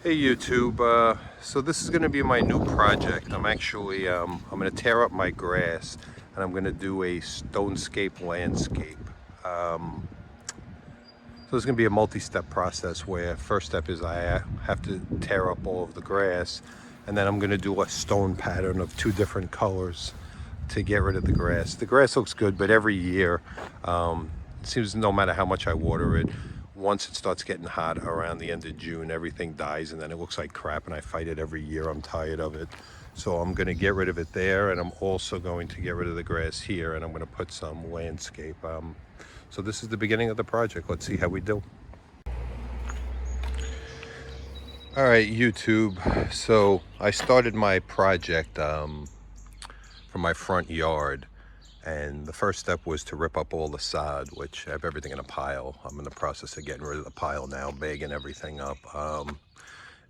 Hey YouTube, so this is going to be my new project. I'm actually, I'm going to tear up my grass and I'm going to do a Stonescape landscape. So it's going to be a multi-step process where first step is I have to tear up all of the grass, and then I'm going to do a stone pattern of two different colors to get rid of the grass. The grass looks good, but every year, it seems no matter how much I water it, once it starts getting hot around the end of June, everything dies and then it looks like crap, and I fight it every year. I'm tired of it. So I'm going to get rid of it there, and I'm also going to get rid of the grass here, and I'm going to put some landscape. So this is the beginning of the project. Let's see how we do. All right, YouTube. So I started my project from my front yard. And the first step was to rip up all the sod, which I have everything in a pile. I'm in the process of getting rid of the pile now, bagging everything up.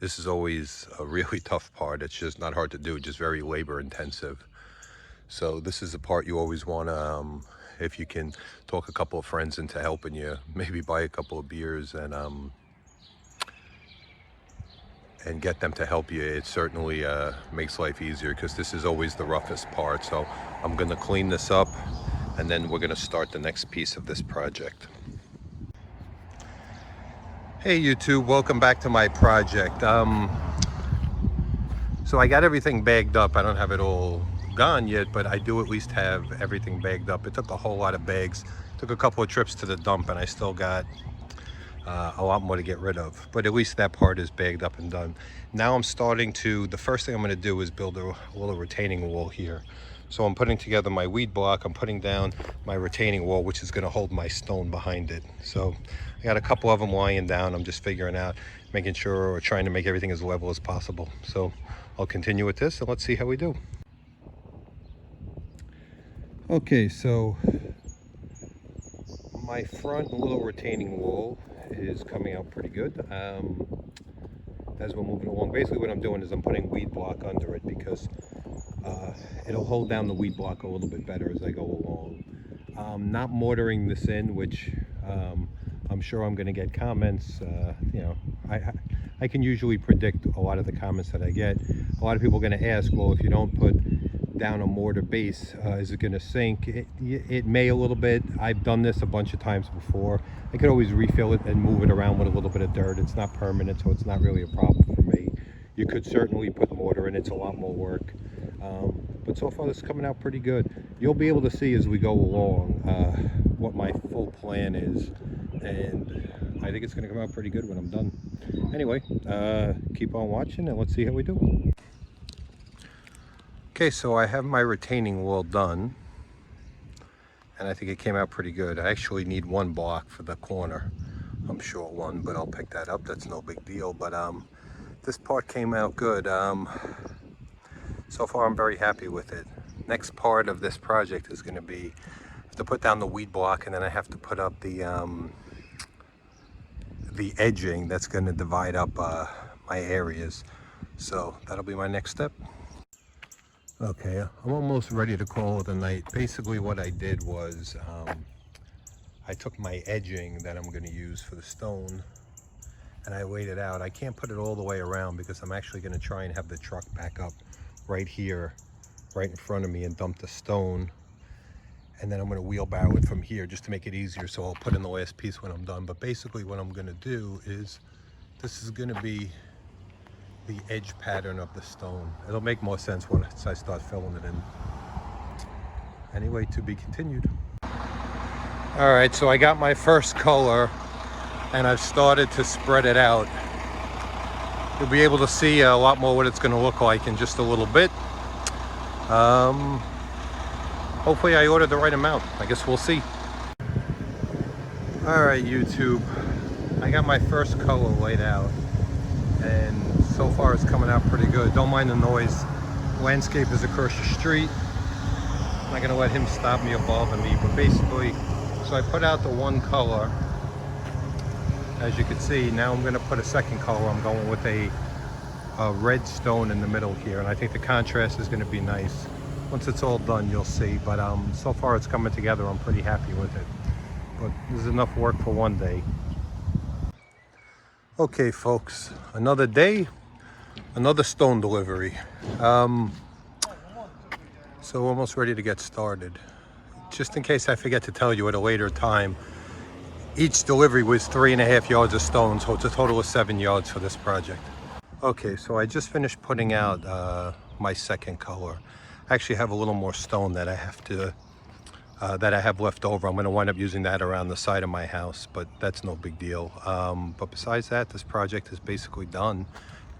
This is always a really tough part. It's just not hard to do, just very labor intensive. So this is the part you always want to, if you can talk a couple of friends into helping you, maybe buy a couple of beers and get them to help you. It certainly makes life easier, because this is always the roughest part. So I'm gonna clean this up, and then we're gonna start the next piece of this project. Hey YouTube, welcome back to my project. So I got everything bagged up. I don't have it all gone yet, but I do at least have everything bagged up. It took a whole lot of bags. Took a couple of trips to the dump, and I still got a lot more to get rid of, but at least that part is bagged up and done. Now I'm starting to, the first thing I'm going to do is build a little retaining wall here. So I'm putting together my weed block, I'm putting down my retaining wall, which is going to hold my stone behind it. So I got a couple of them lying down. I'm just figuring out, making sure, or trying to make everything as level as possible. So I'll continue with this and let's see how we do. Okay, so my front little retaining wall is coming out pretty good as we're moving along. Basically what I'm doing is I'm putting weed block under it, because it'll hold down the weed block a little bit better as I go along. Not mortaring this in, which I'm sure I'm going to get comments. You know, I can usually predict a lot of the comments that I get. A lot of people are going to ask, well, if you don't put down a mortar base, is it going to sink? It may a little bit. I've done this a bunch of times before. I could always refill it and move it around with a little bit of dirt. It's not permanent, so it's not really a problem for me. You could certainly put mortar in. It's a lot more work, but so far this is coming out pretty good. You'll be able to see as we go along what my full plan is, and I think it's going to come out pretty good when I'm done. Anyway, keep on watching and let's see how we do. Okay, so I have my retaining wall done, and I think it came out pretty good. I actually need one block for the corner. I'm short one, but I'll pick that up. That's no big deal. But this part came out good. So far I'm very happy with it. Next part of this project is going to be to put down the weed block, and then I have to put up the edging that's going to divide up my areas. So that'll be my next step. Okay, I'm almost ready to call it a night. Basically what I did was I took my edging that I'm going to use for the stone, and I laid it out. I can't put it all the way around because I'm actually going to try and have the truck back up right here, right in front of me, and dump the stone. And then I'm going to wheelbarrow it from here just to make it easier. So I'll put in the last piece when I'm done. But basically what I'm going to do is, this is going to be the edge pattern of the stone. It'll make more sense once I start filling it in. Anyway, to be continued. All right, so I got my first color and I've started to spread it out. You'll be able to see a lot more what it's going to look like in just a little bit. Hopefully I ordered the right amount. I guess we'll see. All right, YouTube, I got my first color laid out, and so far it's coming out pretty good. Don't mind the noise. Landscape is across the street. I'm not gonna let him stop me or bother me, but basically, so I put out the one color. As you can see, now I'm gonna put a second color. I'm going with a red stone in the middle here, and I think the contrast is gonna be nice. Once it's all done, you'll see, but so far it's coming together. I'm pretty happy with it, but this is enough work for one day. Okay folks, another day, another stone delivery. So almost ready to get started. Just in case I forget to tell you at a later time, each delivery was 3.5 yards of stone, so it's a total of 7 yards for this project. Okay, so I just finished putting out my second color. I actually have a little more stone that I have to that I have left over. I'm going to wind up using that around the side of my house, but that's no big deal. But besides that, this project is basically done,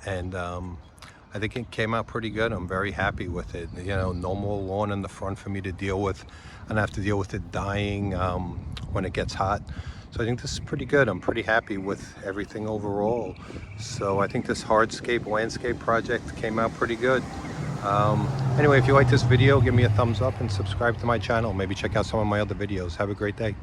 and I think it came out pretty good. I'm very happy with it. You know, no more lawn in the front for me to deal with, and I have to deal with it dying when it gets hot. So I think this is pretty good. I'm pretty happy with everything overall. So I think this hardscape landscape project came out pretty good. Anyway, if you like this video, give me a thumbs up and subscribe to my channel. Maybe check out some of my other videos. Have a great day.